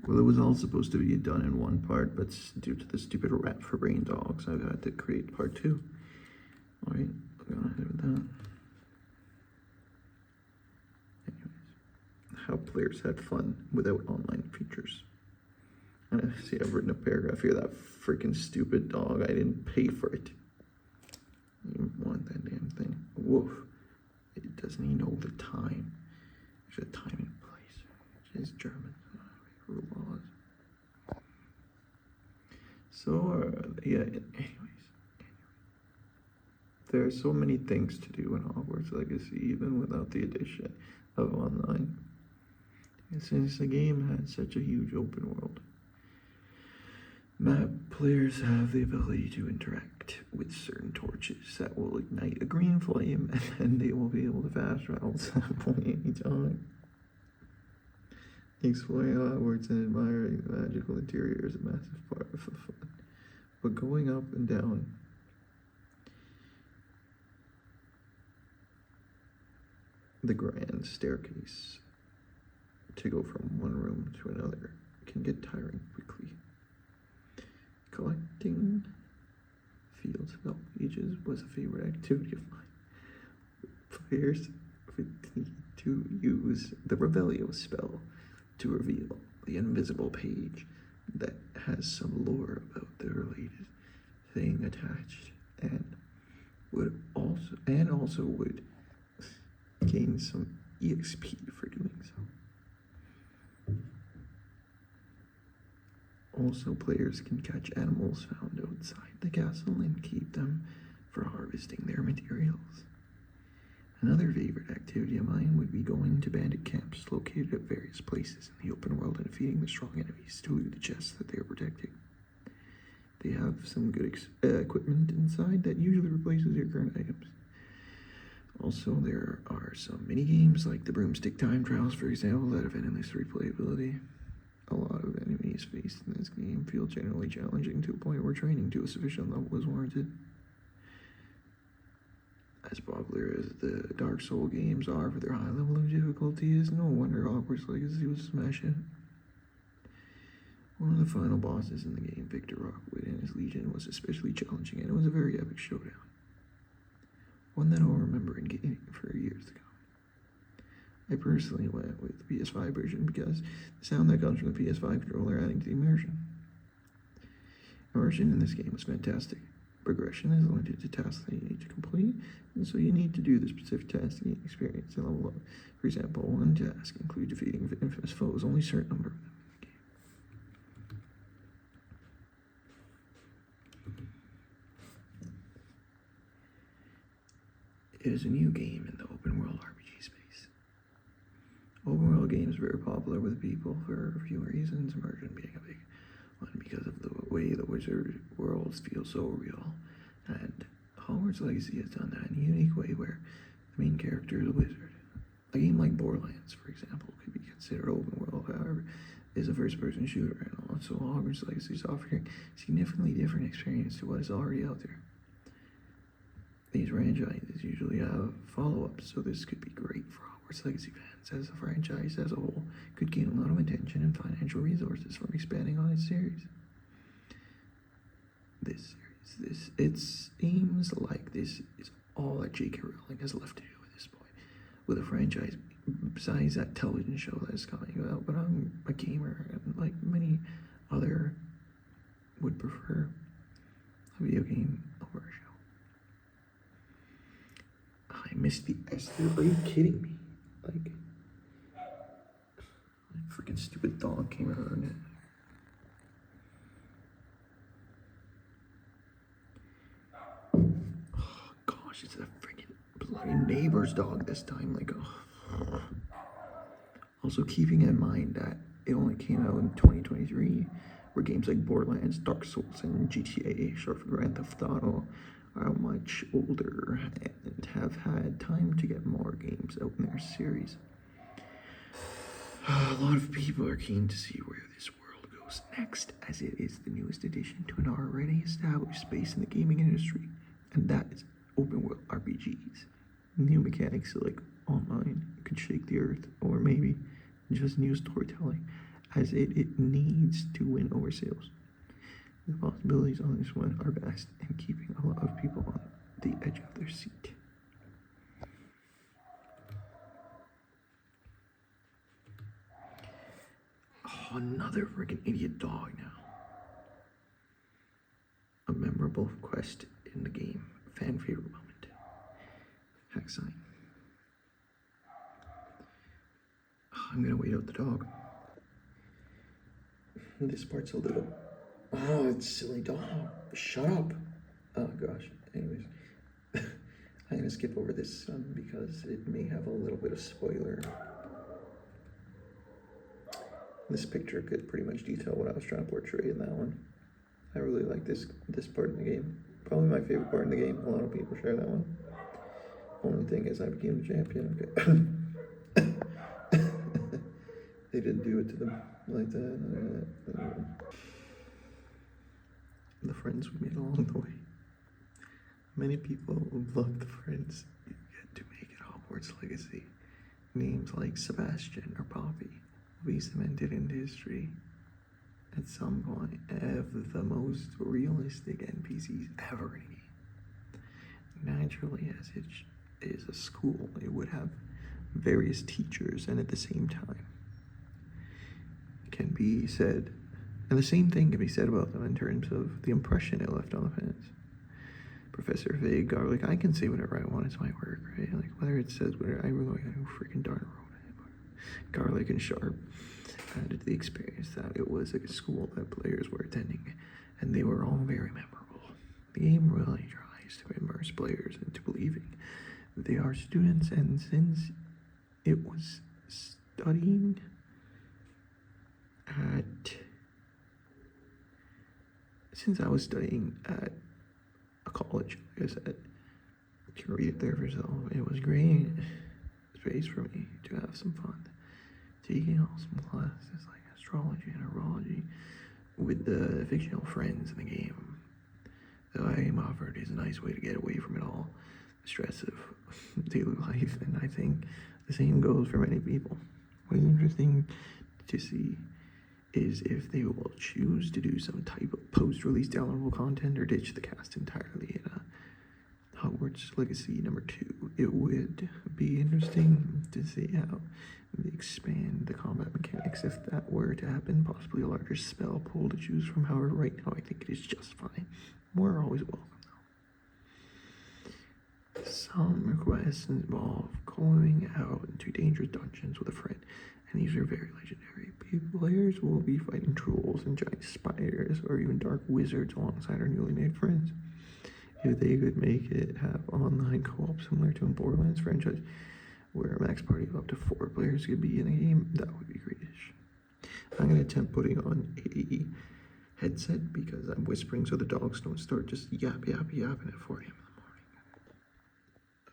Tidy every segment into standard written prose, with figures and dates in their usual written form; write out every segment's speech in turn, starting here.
Well, it was all supposed to be done in one part, but due to the stupid rat for brain dogs, I've had to create part 2. Alright, we're gonna ahead with that. Anyways, how players had fun without online features. And I see I've written a paragraph here, that freaking stupid dog, I didn't pay for it. You want that damn thing. Woof. It doesn't even know the time. There's a time and place. It's German. Laws. So, yeah, anyways. There are so many things to do in Hogwarts Legacy, even without the addition of online. And since the game has such a huge open world, map players have the ability to interact with certain torches that will ignite a green flame, and then they will be able to fast travel to that point anytime. Exploring Hogwarts and admiring the magical interior is a massive part of the fun. But going up and down the grand staircase to go from one room to another can get tiring quickly. Collecting field spell pages was a favorite activity of mine. Players would need to use the Revelio spell to reveal the invisible page that has some lore about the related thing attached, and also would gain some EXP for doing so. Also, players can catch animals found outside the castle and keep them for harvesting their materials. Another favorite activity of mine would be going to bandit camps located at various places in the open world and defeating the strong enemies to loot the chests that they are protecting. They have some good equipment inside that usually replaces your current items. Also, there are some mini games like the broomstick time trials, for example, that have endless replayability. A lot of enemies faced in this game feel generally challenging to a point where training to a sufficient level is warranted. As popular as the Dark Souls games are for their high level of difficulty, it's no wonder Hogwarts Legacy was smashing. One of the final bosses in the game, Victor Rockwood and his Legion, was especially challenging, and it was a very epic showdown. One that I'll remember in gaming for years to come. I personally went with the PS5 version because the sound that comes from the PS5 controller adding to the immersion. Immersion in this game was fantastic. Progression is limited to tasks that you need to complete, and so you need to do the specific task to gain experience and level up. For example, one task includes defeating infamous foes, only a certain number of them in the game. It is a new game in the open world RPG space. Open world games are very popular with people for a few reasons, immersion being a big one because of the way the wizard worlds feel so real, and Hogwarts Legacy has done that in a unique way where the main character is a wizard. A game like Borderlands, for example, could be considered open world, however, is a first-person shooter, and also Hogwarts Legacy is offering a significantly different experience to what is already out there. These franchises usually have follow-ups, so this could be great for Hogwarts Legacy fans, as the franchise as a whole could gain a lot of attention and financial resources from expanding on its series. It seems like this is all that J.K. Rowling has left to do at this point with a franchise besides that television show that is coming out. But I'm a gamer, and like many other would prefer a video game over a show. I missed the Esther. Are you kidding me? Like, freaking stupid dog came out on it. Oh gosh, it's a freaking bloody neighbor's dog this time. Like, oh. Also, keeping in mind that it only came out in 2023, where games like Borderlands, Dark Souls, and GTA, short for Grand Theft Auto, are much older and have had time to get more games out in their series. A lot of people are keen to see where this world goes next, as it is the newest addition to an already established space in the gaming industry, and that is open world RPGs. New mechanics like online could shake the earth, or maybe just new storytelling as it needs to win over sales. The possibilities on this one are vast and keeping a lot of people on the edge of their seat. Oh, another freaking idiot dog now. A memorable quest in the game. Fan favorite moment. Hack sign. Oh, I'm gonna wait out the dog. This part's a little... Oh, it's silly dog. Shut up. Oh gosh. Anyways. I'm gonna skip over this because it may have a little bit of spoiler. This picture could pretty much detail what I was trying to portray in that one. I really like this part in the game. Probably my favorite part in the game. A lot of people share that one. Only thing is I became the champion. Okay. They didn't do it to them like that. The friends we made along the way. Many people love the friends you get to make at Hogwarts Legacy. Names like Sebastian or Poppy will be cemented into history at some point as the most realistic NPCs ever in a game. Naturally, as it is a school, it would have various teachers, and at the same time, it can be said, and the same thing can be said about them in terms of the impression it left on the fans. Professor Vague, Garlic, I can say whatever I want, it's my work, right? Like, whether it says whatever, I really freaking darn wrote it, but Garlic and Sharp added to the experience that it was a school that players were attending, and they were all very memorable. The game really tries to immerse players into believing that they are students, and since it was studying since I was studying at a college, like I said, you can read it there for yourself. It was great space for me to have some fun, taking on some classes like astrology and neurology with the fictional friends in the game. The game offered is a nice way to get away from it all, the stress of daily life, and I think the same goes for many people. What is interesting to see is if they will choose to do some type of post-release downloadable content or ditch the cast entirely in Hogwarts Legacy #2. It would be interesting to see how they expand the combat mechanics if that were to happen, possibly a larger spell pool to choose from. However, right now I think it is just fine. More are always welcome though. Some requests involve going out into dangerous dungeons with a friend, and these are very legendary. Players will be fighting trolls and giant spiders or even dark wizards alongside our newly made friends. If they could make it have online co-op similar to a Borderlands franchise, where a max party of up to 4 players could be in a game, that would be greatish. I'm going to attempt putting on a headset because I'm whispering so the dogs don't start just yapping at 4 a.m. in the morning.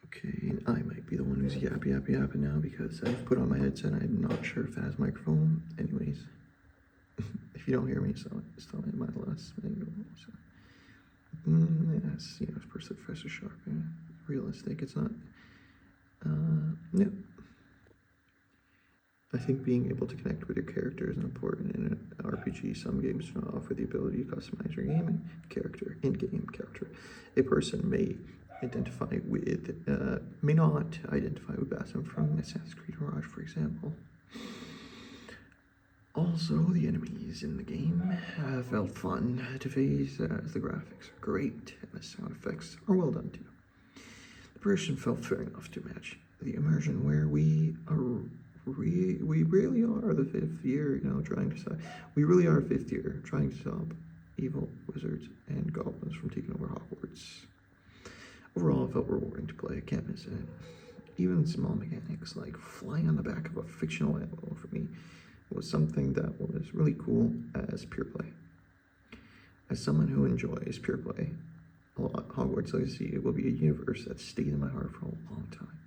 Okay, and I might be the one who's yapping now because I've put on my headset and I'm not sure if it has microphone. Anyways, if you don't hear me, so it's still in my last angle. So. Yes, it's Professor Sharp. Yeah. Realistic, it's not. Yeah. I think being able to connect with your character is important in an RPG. Some games do not offer the ability to customize your in-game character. A person may not identify with Basim from Assassin's Creed Mirage, for example. Also, the enemies in the game have felt fun to face as the graphics are great and the sound effects are well done too. The progression felt fair enough to match the immersion where we really are the 5th year, trying to stop. We really are 5th year trying to stop evil wizards and goblins from taking over Hogwarts. Overall, it felt rewarding to play. I can't miss it. Even small mechanics like flying on the back of a fictional animal for me was something that was really cool as pure play. As someone who enjoys pure play a lot, Hogwarts Legacy will be a universe that stayed in my heart for a long time.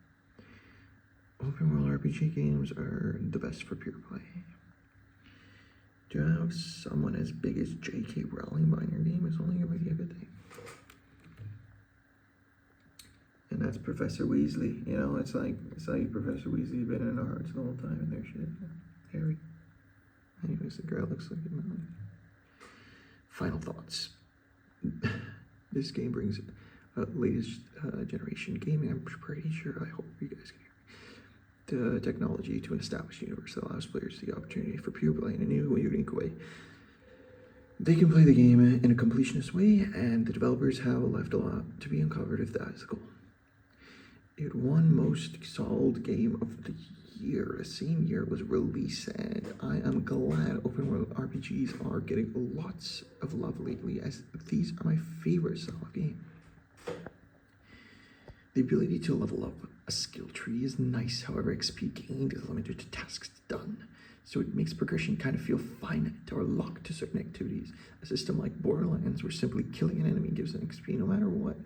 Open world RPG games are the best for pure play. To have someone as big as J.K. Rowling behind your game is only going to be a good thing. And that's Professor Weasley. It's like Professor Weasley been in our hearts the whole time, and there she is, Harry. Anyways, the guy looks like him. Final thoughts. This game brings latest generation gaming. I'm pretty sure, I hope you guys can hear me. The technology to an established universe that allows players the opportunity for pure play in a new, unique way. They can play the game in a completionist way, and the developers have left a lot to be uncovered if that is the goal. It won most solid game of the year, the same year it was released, and I am glad open world RPGs are getting lots of love lately, as these are my favorite style of game. The ability to level up a skill tree is nice, however XP gained is limited to tasks done, so it makes progression kind of feel finite or locked to certain activities. A system like Borderlands, where simply killing an enemy gives an XP no matter what,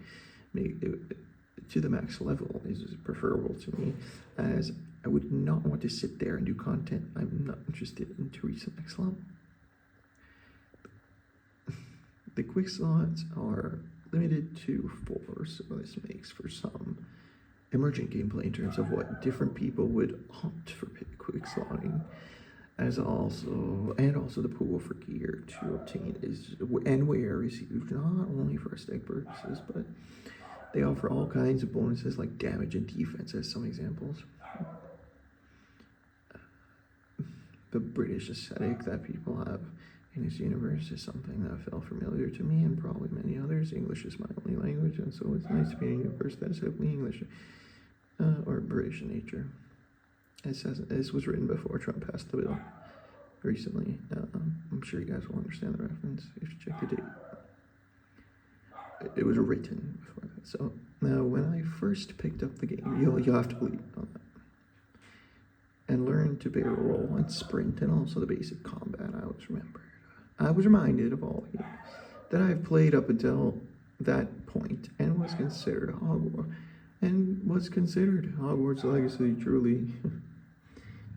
to the max level is preferable to me, as I would not want to sit there and do content I'm not interested in to reach the next level. The quick slots are limited to 4, so this makes for some emergent gameplay in terms of what different people would opt for quick slotting, also the pool for gear to obtain is and where is used not only for aesthetic purposes, but they offer all kinds of bonuses like damage and defense as some examples. The British aesthetic that people have in this universe is something that felt familiar to me and probably many others. English is my only language, and so it's nice to be in a universe that is heavily English or British in nature. This was written before Trump passed the bill recently. I'm sure you guys will understand the reference if you check the date. It was written before that. So now, when I first picked up the game, you'll have to believe on that, and learn to bear roll and sprint, and also the basic combat. I was reminded of all games that I've played up until that point, and was considered Hogwarts Legacy truly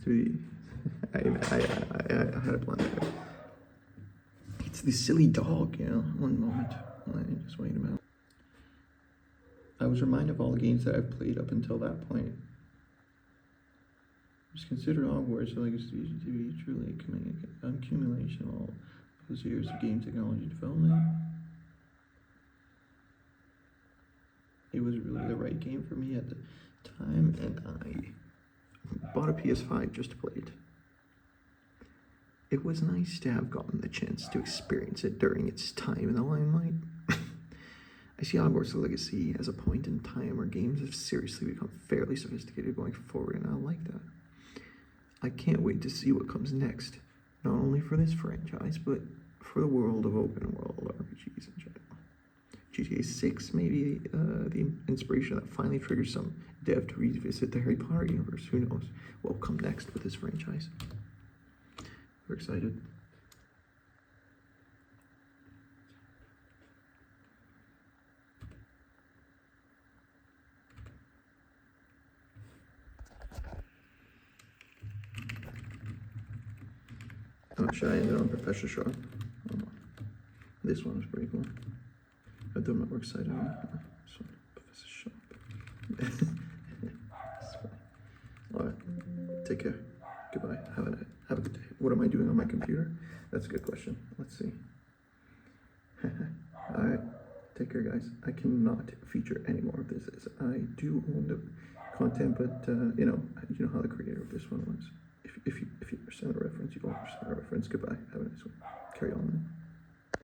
to be. I had a blunder. It's the silly dog, one moment. Just wait a minute. I was reminded of all the games that I've played up until that point. It was considered Hogwarts Legacy to be truly an accumulation of all those years of game technology development. It was really the right game for me at the time, and I bought a PS5 just to play it. It was nice to have gotten the chance to experience it during its time in the limelight. I see Hogwarts Legacy as a point in time where games have seriously become fairly sophisticated going forward, and I like that. I can't wait to see what comes next, not only for this franchise, but for the world of open world RPGs in general. GTA 6 may be the inspiration that finally triggers some dev to revisit the Harry Potter universe. Who knows what will come next with this franchise. We're excited. Oh, should I end it on Professor Shaw? Oh, this one was pretty cool. I don't know, we're excited. This one, Professor Shaw. Alright, take care. Goodbye. Have a good day. What am I doing on my computer? That's a good question. Let's see. Alright, take care, guys. I cannot feature any more of this, as I do own the content, but you know how the creator of this one was. If you understand the reference, you will understand the reference. Goodbye. Have a nice one.